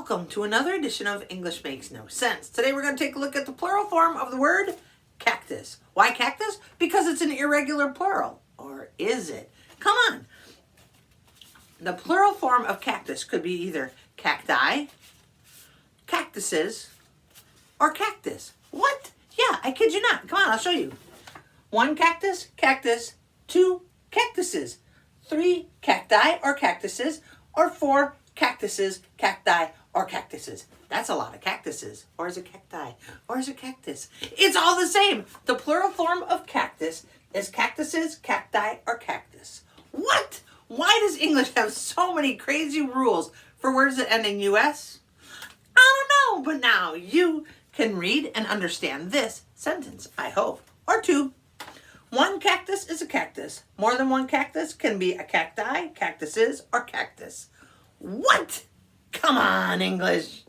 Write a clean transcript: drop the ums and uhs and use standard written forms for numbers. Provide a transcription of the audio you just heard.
Welcome to another edition of English Makes No Sense. Today we're going to take a look at the plural form of the word cactus. Why cactus? Because it's an irregular plural. Or is it? Come on. The plural form of cactus could be either cacti, cactuses, or cactus. What? Yeah, I kid you not. Come on, I'll show you. 1 cactus, cactus. 2 cactuses. 3 cacti or cactuses. Or 4 cactuses, cacti, or cactuses. That's a lot of cactuses. Or is it cacti? Or is it cactus? It's all the same. The plural form of cactus is cactuses, cacti, or cactus. What? Why does English have so many crazy rules for words that end in US? I don't know, but now you can read and understand this sentence, I hope. Or 2. 1 cactus is a cactus. More than 1 cactus can be a cacti, cactuses, or cactus. What? Come on, English.